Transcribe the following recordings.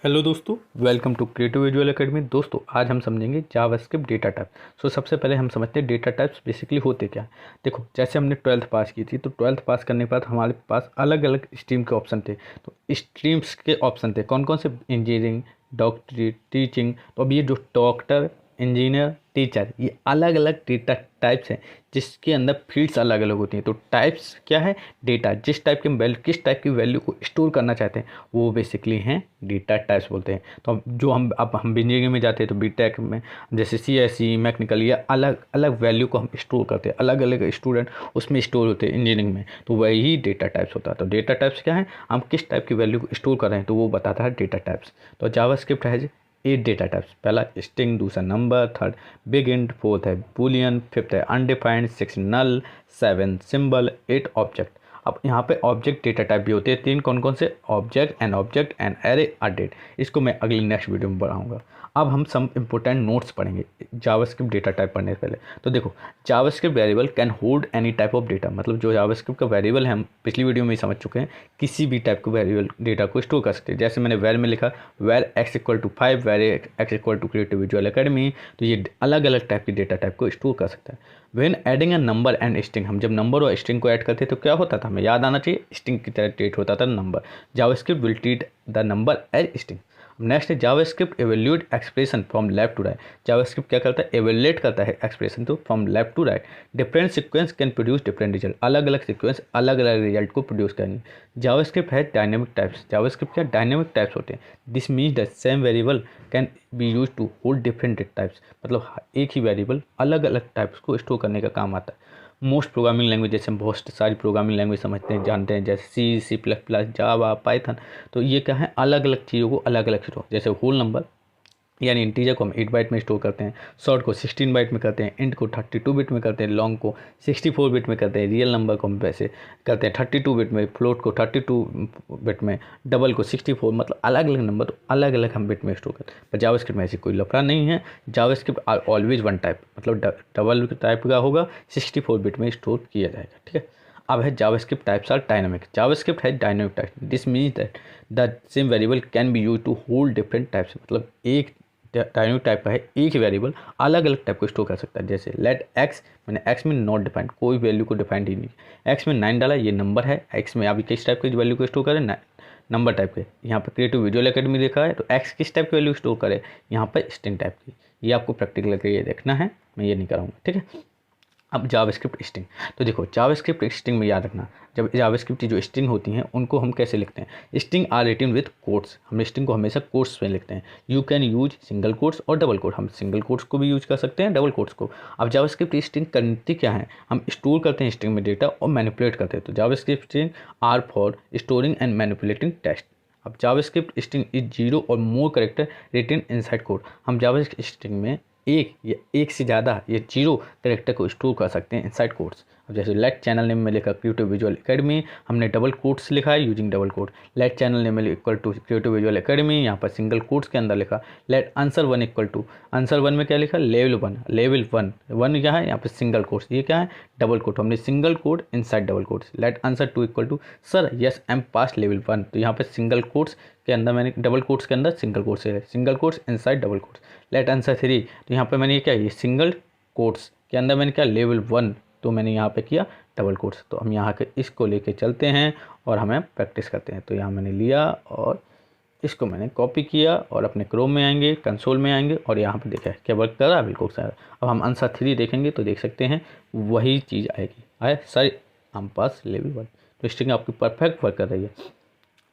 Hello दोस्तों, welcome to creative visual academy. दोस्तों आज हम समझेंगे जावास्क्रिप्ट डेटा टाइप। सबसे पहले हम समझते हैं डेटा टाइप्स बेसिकली होते क्या हैं। देखो, जैसे हमने 12th पास की थी तो 12th पास करने के बाद हमारे पास अलग अलग स्ट्रीम के ऑप्शन थे। तो स्ट्रीम्स के ऑप्शन थे कौन कौन से? इंजीनियरिंग, डॉक्टरी, टीचिंग। तो अब ये जो डॉक्टर, इंजीनियर, टीचर, ये अलग अलग डेटा टाइप्स हैं जिसके अंदर फील्ड्स अलग अलग होती हैं। तो टाइप्स क्या है? डेटा। जिस टाइप के वैल्यू, किस टाइप की वैल्यू को स्टोर करना चाहते हैं वो बेसिकली हैं डेटा टाइप्स बोलते हैं। तो अब हम इंजीनियरिंग में जाते हैं तो बीटेक में जैसे सीएसई, मैकेनिकल, या अलग अलग वैल्यू को हम स्टोर करते हैं। अलग अलग स्टूडेंट उसमें स्टोर होते हैं इंजीनियरिंग में, तो वही डेटा टाइप्स होता है। तो डेटा टाइप्स क्या है? हम किस टाइप की वैल्यू को स्टोर कर रहे हैं तो वो बताता है डेटा टाइप्स। तो जावास्क्रिप्ट है 8 डेटा टाइप्स। पहला स्ट्रिंग, दूसरा number, third big int, fourth है बूलियन, फिफ्थ है अनडिफाइंड, सिक्स नल, सेवन सिंबल, 8 ऑब्जेक्ट। अब यहाँ पे ऑब्जेक्ट डेटा टाइप भी होते हैं 3। कौन कौन से? Object, an object, an array, a date. इसको मैं अगली नेक्स्ट वीडियो में बढ़ाऊंगा। अब हम सम इंपॉर्टेंट नोट्स पढ़ेंगे जावास्क्रिप्ट डेटा टाइप पढ़ने से पहले। तो देखो, JavaScript variable can hold any type of data. मतलब जो जावास्क्रिप्ट का वेरिएबल है हम पिछली वीडियो में ही समझ चुके हैं, किसी भी टाइप के वेरिएबल डेटा को स्टोर कर सकते हैं। जैसे मैंने वेर में लिखा var X equal to 5, var X equal to creative visual academy. तो ये अलग अलग टाइप की डेटा टाइप को स्टोर कर सकता है। When adding a number and string, हम जब नंबर और स्ट्रिंग को ऐड करते तो क्या होता था? हमें याद आना चाहिए, स्ट्रिंग की तरह ट्रीट होता था number. JavaScript will treat the number as string. Next है JavaScript evaluate expression from left to right. JavaScript क्या करता है? एवेल्यूएट करता है एक्सप्रेशन तो from left to right. Different sequence can produce different result. अलग अलग सीक्वेंस अलग अलग रिजल्ट को प्रोड्यूस करेंगे। जावास्क्रिप्ट है डायनेमिक टाइप्स। जावास्क्रिप्ट क्या? डायनेमिक टाइप्स होते हैं। This means that same variable can be use to hold different types. मतलब एक ही वेरिएबल अलग अलग टाइप्स को स्टोर करने का काम आता है। मोस्ट प्रोग्रामिंग लैंग्वेज, जैसे हम बहुत सारी प्रोग्रामिंग लैंग्वेज समझते हैं, जानते हैं, जैसे सी, सी प्लस प्लस, जावा, पाइथन। तो ये क्या है? अलग अलग चीज़ों को अलग अलग स्टोर। जैसे होल नंबर यानी इंटीजर को हम 8 बाइट में स्टोर करते हैं, शॉर्ट को 16 बाइट में करते हैं, इंट को 32 बिट में करते हैं, लॉन्ग को 64 बिट में करते हैं, रियल नंबर को हम वैसे करते हैं 32 बिट में, फ्लोट को 32 बिट में, डबल को 64। मतलब अलग अलग नंबर तो अलग अलग हम बिट में स्टोर करते हैं। पर जावास्क्रिप्ट में ऐसी कोई लफड़ा नहीं है। JavaScript are always one type, मतलब डबल टाइप का होगा, 64 बिट में स्टोर किया जाएगा। ठीक है। अब है JavaScript types are dynamic. JavaScript है dynamic type. This means that the same variable can be use to hold different types. मतलब एक डायनामिक टाइप का है, एक ही वेरिएबल अलग अलग टाइप को स्टोर कर सकता है। जैसे लेट एक्स, मैंने एक्स में नॉट डिफाइंड, कोई वैल्यू को डिफाइंड ही नहीं। एक्स में 9 डाला, ये नंबर है। एक्स में अभी किस टाइप की वैल्यू को स्टोर करें? नंबर टाइप के। यहाँ पर क्रिएटिव विजुअल एकेडमी देखा है तो एक्स किस टाइप की वैल्यू स्टोर करे? यहाँ पर स्ट्रिंग टाइप की। ये आपको प्रैक्टिकल करके ये देखना है, मैं ये नहीं कराऊंगा। ठीक है। अब जावास्क्रिप्ट स्ट्रिंग। तो देखो, जावास्क्रिप्ट स्ट्रिंग में याद रखना, जब जावास्क्रिप्ट की जो स्ट्रिंग होती हैं उनको हम कैसे लिखते हैं? String are written with quotes. हम स्ट्रिंग को हमेशा कोट्स में लिखते हैं। You can use single quotes or double quote. हम सिंगल कोट्स को भी यूज कर सकते हैं, डबल कोट्स को। अब जावास्क्रिप्ट स्ट्रिंग करती क्या है? हम स्टोर करते हैं स्ट्रिंग में डेटा और मैनिपुलेट करते हैं। तो JavaScript string are for storing and manipulating text. अब JavaScript string is 0 or more character written inside code. हम जावास्क्रिप्ट स्ट्रिंग में एक या एक से ज़्यादा ये 0 करेक्टर को स्टोर कर सकते हैं इनसाइड कोट्स। अब जैसे लेट चैनल नेम में लिखा क्रिएटिव विजुअल एकेडमी, हमने डबल कोट्स लिखा है using double quote. Let channel name equal to creative visual academy, यहाँ पर सिंगल कोट्स के अंदर लिखा। Let answer one equal to, answer one में क्या लिखा? Level one, level one, one क्या है? यहाँ पर सिंगल कोट्स, ये क्या है? Double quote. हमने single quote inside double quotes. Let answer two equal to sir yes I am pass level one. तो यहाँ पर सिंगल कोट्स के अंदर मैंने डबल कोट्स के अंदर सिंगल कोट्स है, single quotes inside double quotes. Let answer three, तो यहाँ पे मैंने ये क्या, ये सिंगल कोट्स के अंदर मैंने क्या, लेवल वन, तो मैंने यहाँ पे किया डबल कोट्स। तो हम यहाँ के इसको लेके चलते हैं और हमें प्रैक्टिस करते हैं। तो यहाँ मैंने लिया और इसको मैंने कॉपी किया और अपने क्रोम में आएंगे, कंसोल में आएंगे और यहाँ पे देखा है क्या वर्क कर रहा है? बिल्कुल सर। अब हम आंसर थ्री देखेंगे तो देख सकते हैं वही चीज़ आएगी। आए सर हम पास लेवल वन। तो स्ट्रिंग आपकी परफेक्ट वर्क कर रही है।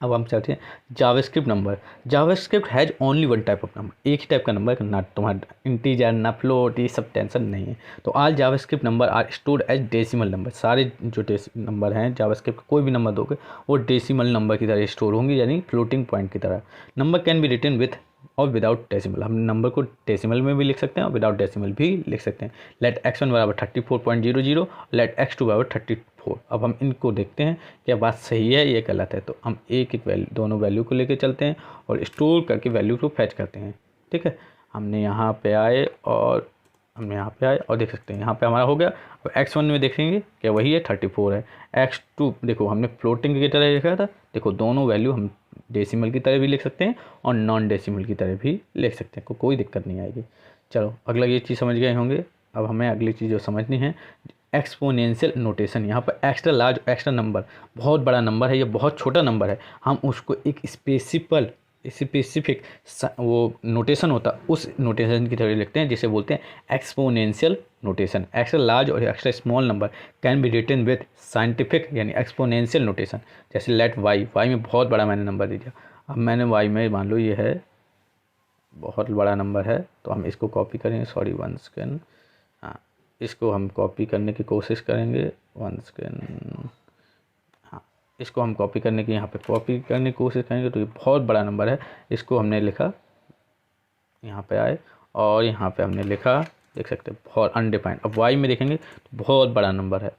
अब हम चलते हैं JavaScript number. JavaScript has only one type of number. एक ही टाइप का नंबर, ना तुम्हारा इंटीजर ना फ्लोट, ये सब टेंशन नहीं है। तो all JavaScript number are stored as decimal number. सारे जो नंबर हैं जावास्क्रिप्ट कोई भी नंबर दोगे वो डेसिमल नंबर की तरह स्टोर होंगे, यानी फ्लोटिंग पॉइंट की तरह। Number can be written with or without decimal. हम नंबर को डेसिमल में भी लिख सकते हैं और विदाउट डेसिमल भी लिख सकते हैं। लेट एक्स वन बराबर 34.00, लेट एक्स टू बराबर 34। अब हम इनको देखते हैं क्या बात सही है या गलत है। तो हम एक एक वैल्यू, दोनों वैल्यू को लेके चलते हैं और स्टोर करके वैल्यू को फैच करते हैं। ठीक है। हमने यहाँ पे आए और देख सकते हैं यहाँ पे हमारा हो गया। अब x1 में देखेंगे क्या वही है, 34 है। x2 देखो हमने फ्लोटिंग की तरह लिखा था, देखो दोनों वैल्यू हम डेसिमल की तरह भी लिख सकते हैं और नॉन डेसिमल की तरह भी लिख सकते हैं, कोई दिक्कत नहीं आएगी। चलो अगला ये चीज़ समझ गए होंगे। अब हमें अगली चीज़ जो समझनी है, एक्सपोनेंशियल नोटेशन। यहाँ पर एक्स्ट्रा लार्ज एक्स्ट्रा नंबर, बहुत बड़ा नंबर है या बहुत छोटा नंबर है, हम उसको एक स्पेसिफिक वो नोटेशन होता है, उस नोटेशन की तरह लिखते हैं जिसे बोलते हैं exponential notation. Extra large or extra small number can be written with scientific यानी एक्सपोनेंशियल नोटेशन। जैसे लेट वाई में बहुत बड़ा मैंने नंबर दे दिया। अब मैंने वाई में मान लो ये है बहुत बड़ा नंबर है, तो हम इसको कॉपी करेंगे, सॉरी वन सेकेंड, हाँ इसको हम कॉपी करने की कोशिश करेंगे, वन सेकेंड, हाँ इसको हम कॉपी करने की यहाँ पे कॉपी करने की कोशिश करेंगे। तो ये बहुत बड़ा नंबर है, इसको हमने लिखा यहाँ पे आए और यहाँ पे हमने लिखा, देख सकते हैं बहुत अनडिफाइंड। अब वाई में देखेंगे तो बहुत बड़ा नंबर है,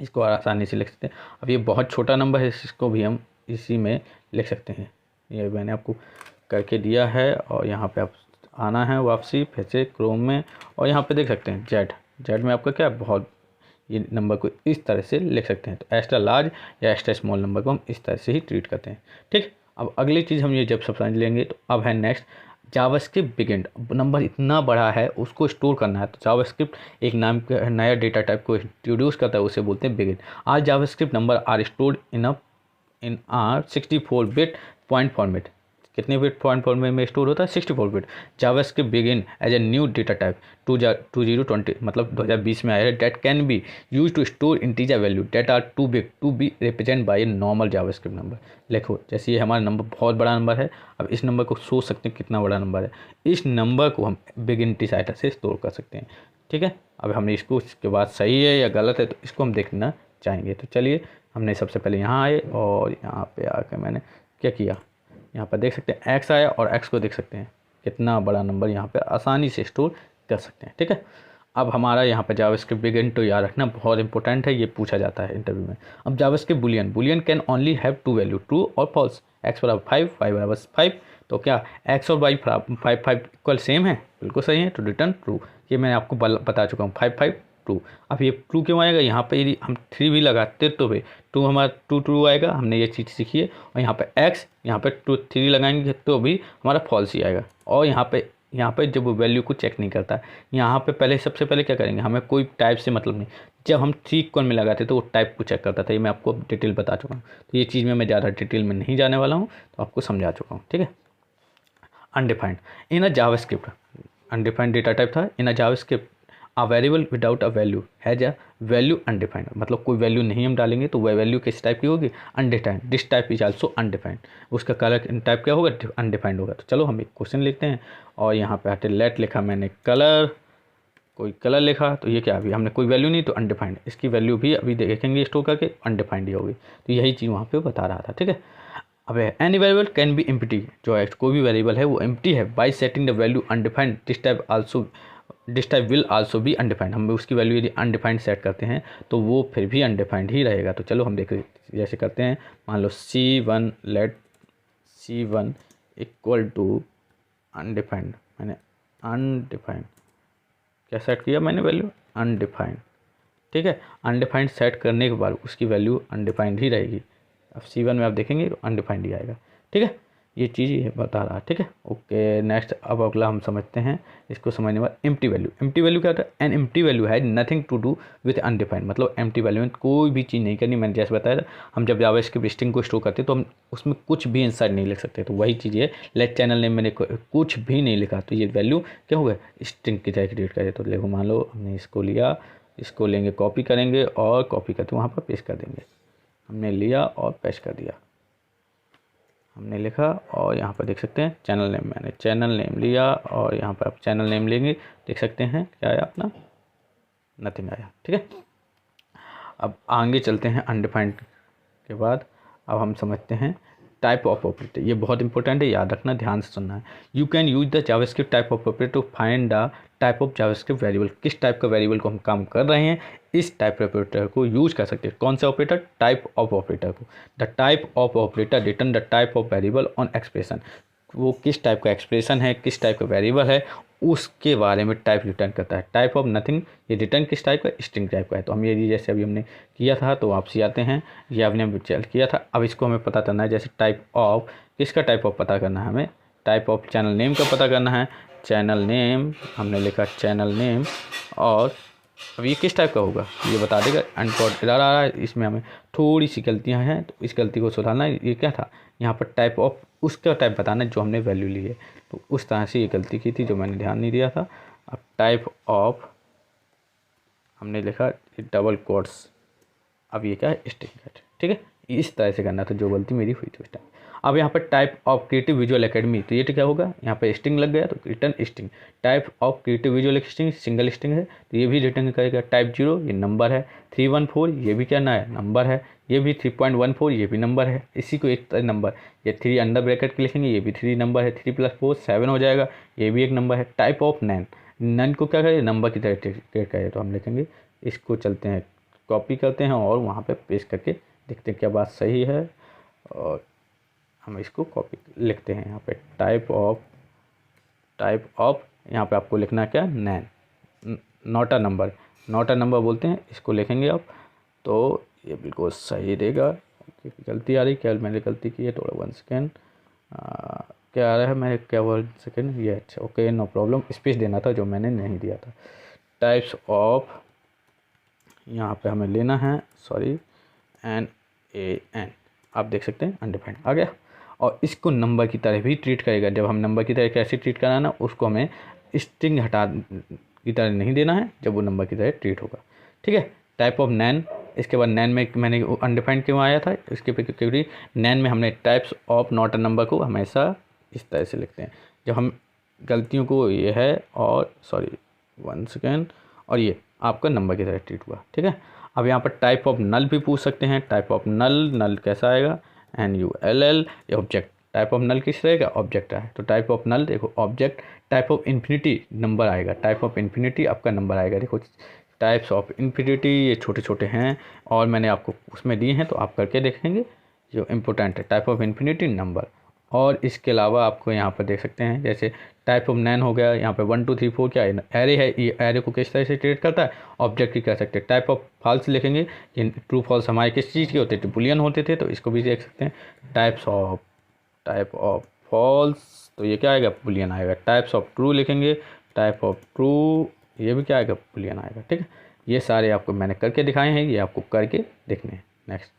इसको आसानी से लिख सकते हैं। अब ये बहुत छोटा नंबर है, इसको भी हम इसी में लिख सकते हैं। ये मैंने आपको करके दिया है और यहाँ पे आप आना है वापसी फिर से क्रोम में और यहाँ पे देख सकते हैं जेड में आपका क्या बहुत, ये नंबर को इस तरह से लिख सकते हैं। तो एक्स्ट्रा लार्ज या एक्स्ट्रा स्मॉल नंबर को हम इस तरह से ही ट्रीट करते हैं, ठीक। अब अगली चीज़ हम ये जब सब समझ लेंगे तो अब है नेक्स्ट जावास्क्रिप्ट बिगिन। नंबर इतना बड़ा है उसको स्टोर करना है, तो जावास्क्रिप्ट एक नाम का नया डेटा टाइप को इंट्रोड्यूस करता है, उसे बोलते हैं बिगिन। आज JavaScript number are stored in are 64 bit point format. कितने बिट पॉइंट फॉर्मेट में स्टोर होता है? 64 bit. JavaScript bigint as a new data type 2020 मतलब 2020 में आया है, that can be use to store integer value that are too big to be represent by a normal JavaScript number. देखो जैसे ये हमारा नंबर बहुत बड़ा नंबर है, अब इस नंबर को सोच सकते हैं कितना बड़ा नंबर है, इस नंबर को हम बिग इंटीजर से स्टोर कर सकते हैं, ठीक है। अब हमने इसको, इसके बाद सही है या गलत है तो इसको हम देखना चाहेंगे। तो चलिए हमने सबसे पहले यहाँ आए और यहाँ पे आकर मैंने क्या किया, यहाँ पर देख सकते हैं एक्स आया और एक्स को देख सकते हैं कितना बड़ा नंबर यहाँ पे आसानी से स्टोर कर सकते हैं, ठीक है। अब हमारा यहाँ पर जावास्क्रिप्ट बिगिन तो याद रखना बहुत इंपॉर्टेंट है, ये पूछा जाता है इंटरव्यू में। अब JavaScript boolean can only have two value, true or false. X बराबर 5, वाई बराबर 5, तो क्या एक्स और वाई 5 इक्वल सेम है? बिल्कुल सही है, तो रिटर्न ट्रू। ये मैं आपको बता चुका हूँ 5 5 2। अब ये ट्रू क्यों आएगा? यहाँ पे यदि हम 3 भी लगाते तो भी टू हमारा ट्रू आएगा, हमने ये चीज़ सीखी है। और यहाँ पे एक्स, यहाँ पे 3 लगाएंगे तो भी हमारा फॉल्स ही आएगा। और यहाँ पे जब वो वैल्यू को चेक नहीं करता, यहाँ पे पहले सबसे पहले क्या करेंगे, हमें कोई टाइप से मतलब नहीं, जब हम 3 इक्वल में लगाते तो वो टाइप को चेक करता था। ये मैं आपको डिटेल बता चुका हूँ, तो ये चीज़ में मैं ज़्यादा डिटेल में नहीं जाने वाला हूँ, तो आपको समझा चुका हूँ, ठीक है। Undefined in a JavaScript, undefined data type था। In a JavaScript a variable without a value has a value undefined, मतलब कोई वैल्यू नहीं हम डालेंगे तो वह वैल्यू किस टाइप की होगी? Undefined. This type is also undefined, उसका कलर टाइप क्या होगा? अनडिफाइंड होगा। तो चलो हम एक क्वेश्चन लिखते हैं और यहाँ पे आते लेट लिखा मैंने कलर, कोई कलर लिखा, तो ये क्या, अभी हमने कोई वैल्यू नहीं तो अनडिफाइंड, इसकी वैल्यू भी अभी देखेंगे स्टोर करके अनडिफाइंड ही होगी। तो यही चीज़ वहाँ पे बता रहा था, ठीक है। अब any variable can B empty, जो है कोई भी वेरिएबल है वो एम्प्टी है bye setting the value undefined, this type will also be undefined. हम उसकी वैल्यू यदि अनडिफाइंड सेट करते हैं तो वो फिर भी अनडिफाइंड ही रहेगा। तो चलो हम देख जैसे करते हैं, मान लो C1, let C1 equal to undefined, मैंने अनडिफाइंड क्या सेट किया मैंने? वैल्यू अनडिफाइंड, ठीक है। अनडिफाइंड सेट करने के बाद उसकी वैल्यू अनडिफाइंड ही रहेगी। अब C1 में आप देखेंगे तो अनडिफाइंड ही आएगा, ठीक है। ये चीज़ ये बता रहा है, ठीक है। ओके नेक्स्ट, अब अगला हम समझते हैं, इसको समझने बाद एम्प्टी वैल्यू। एम्प्टी वैल्यू क्या होता है? एन एम्प्टी वैल्यू है nothing to do with undefined, मतलब एम्प्टी वैल्यू में कोई भी चीज़ नहीं करनी। मैंने जैसे बताया था, हम जब जावास्क्रिप्ट स्ट्रिंग को स्टोर करते तो हम उसमें कुछ भी इनसाइड नहीं लिख सकते। तो वही चीज़ है, लेट चैनल नेम मैंने कुछ भी नहीं लिखा, तो ये वैल्यू क्या होगा? स्ट्रिंग की तरह क्रिएट करे। तो देखो मान लो हमने इसको लिया, इसको लेंगे कॉपी करेंगे और कॉपी करके वहाँ पर पेस्ट कर देंगे। हमने लिया और पेस्ट कर दिया, हमने लिखा और यहाँ पर देख सकते हैं चैनल नेम, मैंने चैनल नेम लिया और यहाँ पर आप चैनल नेम लेंगे, देख सकते हैं क्या आया अपना? नथिंग आया, ठीक है। अब आगे चलते हैं अनडिफाइंड के बाद। अब हम समझते हैं टाइप ऑफ ऑपरेटर, ये बहुत इंपॉर्टेंट है, याद रखना, ध्यान से सुनना है। You can use the JavaScript type of operator to find the type of JavaScript variable. किस टाइप का वेरिएबल को हम काम कर रहे हैं, इस टाइप ऑपरेटर को यूज कर सकते हैं। कौन सा ऑपरेटर? टाइप ऑफ ऑपरेटर को। The type of operator return the type of variable on expression, वो किस टाइप का एक्सप्रेशन है, किस टाइप का वेरिएबल है, उसके बारे में टाइप रिटर्न करता है। टाइप ऑफ नथिंग, ये रिटर्न किस टाइप का, स्ट्रिंग टाइप का है। तो हम ये जैसे अभी हमने किया था, तो वापसी आते हैं, ये हमने चल किया था। अब इसको हमें पता करना है, जैसे टाइप ऑफ, किसका टाइप ऑफ पता करना है हमें, टाइप ऑफ चैनल नेम का पता करना है। चैनल नेम हमने लिखा चैनल नेम, और अब ये किस टाइप का होगा ये बता देगा। अनकोड एरर आ रहा है, इसमें हमें थोड़ी सी गलतियां हैं, तो इस गलती को सुधारना है। ये क्या था, यहाँ पर टाइप ऑफ उसका टाइप बताना है जो हमने वैल्यू ली है, तो उस तरह से ये गलती की थी जो मैंने ध्यान नहीं दिया था। अब टाइप ऑफ हमने लिखा डबल कोट्स, अब ये क्या है, स्ट्रिंग है। ठीक है, इस तरह से करना था, जो गलती मेरी हुई थी उस टाइम। अब यहाँ पर type of creative visual academy, तो ये तो क्या होगा, यहाँ पे स्ट्रिंग लग गया तो return string. Type of creative visual string single string है, तो ये भी रिटर्न करेगा। टाइप 0 ये नंबर है, 314 ये भी क्या ना है, नंबर है। ये भी 3.14 ये भी नंबर है, इसी को एक नंबर। ये 3 अंडर ब्रैकेट के लिखेंगे, ये भी 3 नंबर है। 3 + 4 7 हो जाएगा, ये भी एक नंबर है। टाइप ऑफ नैन, नैन को क्या करें, नंबर की तरह ट्रीट करें, तो हम लिखेंगे इसको, चलते हैं कॉपी करते हैं और वहाँ पे पेस्ट करके देखते हैं क्या बात सही है, और हम इसको कॉपी लिखते हैं यहाँ पे। टाइप ऑफ यहाँ पे आपको लिखना है क्या, NaN, not a number, not a number बोलते हैं, इसको लिखेंगे आप, तो ये बिल्कुल सही रहेगा। गलती आ रही, क्या मैंने गलती की है, थोड़ा 1 सेकेंड, क्या आ रहा है, मैं क्या 1 सेकेंड, ये अच्छा, ओके नो प्रॉब्लम, स्पेस देना था जो मैंने नहीं दिया था। टाइप्स ऑफ यहाँ पे हमें लेना है, सॉरी, NAN, आप देख सकते हैं अनडिफाइंड आ गया। और इसको नंबर की तरह भी ट्रीट करेगा। जब हम नंबर की तरह कैसे ट्रीट कराना, उसको हमें स्ट्रिंग हटा की तरह नहीं देना है, जब वो नंबर की तरह ट्रीट होगा। ठीक है, टाइप ऑफ नैन, इसके बाद नैन में मैंने अनडिफाइंड क्यों आया था, इसके पे क्योंकि नैन में हमने types of not a number को हमेशा इस तरह से लिखते हैं। जब हम गलतियों को, ये है, और सॉरी 1 सेकेंड, और ये आपका नंबर की तरह ट्रीट हुआ। ठीक है, अब यहाँ पर टाइप ऑफ नल भी पूछ सकते हैं। टाइप ऑफ नल कैसा आएगा, NULL, ये ऑब्जेक्ट। टाइप ऑफ नल किस रहेगा, ऑब्जेक्ट है, तो टाइप ऑफ नल देखो object. Type of infinity number आएगा, टाइप ऑफ इन्फिनिटी आपका नंबर आएगा। देखो टाइप्स ऑफ इन्फिनिटी ये छोटे छोटे हैं, और मैंने आपको उसमें दिए हैं, तो आप करके देखेंगे जो इम्पोर्टेंट है। टाइप ऑफ इन्फिनिटी नंबर, और इसके अलावा आपको यहाँ पर देख सकते हैं, जैसे टाइप ऑफ नैन हो गया, यहाँ पे 1 2 3 4 क्या है, एरे है, ये एरे को किस तरह से ट्रीट करता है, ऑब्जेक्ट ही कह सकते हैं। टाइप ऑफ फॉल्स लिखेंगे, ये ट्रू फॉल्स हमारे किस चीज़ के होते थे, बुलियन होते थे, तो इसको भी देख सकते हैं। टाइप ऑफ फॉल्स, तो ये क्या आएगा, बुलियन आएगा। टाइप्स ऑफ ट्रू लिखेंगे, टाइप ऑफ ट्रू, ये भी क्या आएगा, बुलियन आएगा। ठीक है, ये सारे आपको मैंने करके दिखाए हैं, ये आपको करके देखने हैं। नेक्स्ट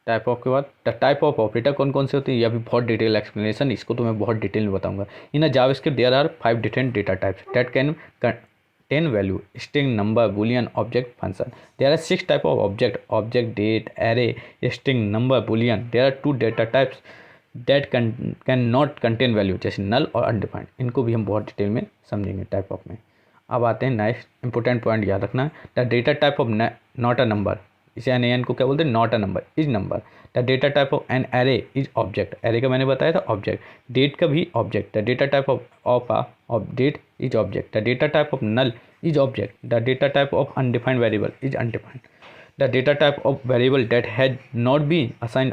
टाइप ऑफ के बाद टाइप ऑफ ऑपरेटर कौन कौन से होते हैं, ये अभी बहुत डिटेल एक्सप्लेनेशन, इसको तो मैं बहुत डिटेल में बताऊंगा। In JavaScript there are 5 different data types that can contain value, string, number, boolean, object, function. There are 6 type of object, date, array, string, number, boolean. There are 2 data types that can not contain value, जैसे null और undefined। इनको भी हम बहुत detail में समझेंगे type of में। अब आते हैं नेक्स्ट इंपॉर्टेंट पॉइंट याद रखना, the data type of not a number, इसे NaN को क्या बोलते हैं, not a number, is number. The data type of an array is object, array का मैंने बताया था ऑब्जेक्ट। डेट का भी object. The data type of date is object. The data type of null is object. The data type of undefined variable is undefined. The data type of variable that has not been assign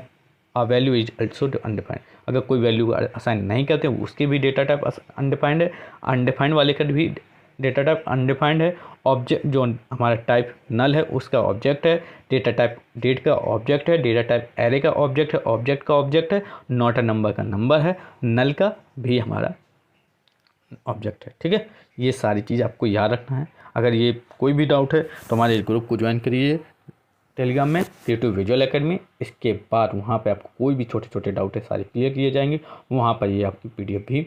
a value is also undefined. अगर कोई value assign नहीं करते उसके भी data type undefined है। Undefined वाले का भी डेटा टाइप अनडिफाइंड है। ऑब्जेक्ट जो हमारा टाइप नल है उसका ऑब्जेक्ट है। डेटा टाइप डेट का ऑब्जेक्ट है। डेटा टाइप एरे का ऑब्जेक्ट है। ऑब्जेक्ट का ऑब्जेक्ट है। नॉट अ नंबर का नंबर है। नल का भी हमारा ऑब्जेक्ट है। ठीक है, ये सारी चीज़ आपको याद रखना है। अगर ये कोई भी डाउट है तो हमारे इस ग्रुप को ज्वाइन करिए टेलीग्राम में, क्रिएटिव विजुअल एकेडमी। इसके बाद वहाँ पे आपको कोई भी छोटे छोटे डाउट है सारे क्लियर किए जाएंगे। वहाँ पर ये आपकी PDF भी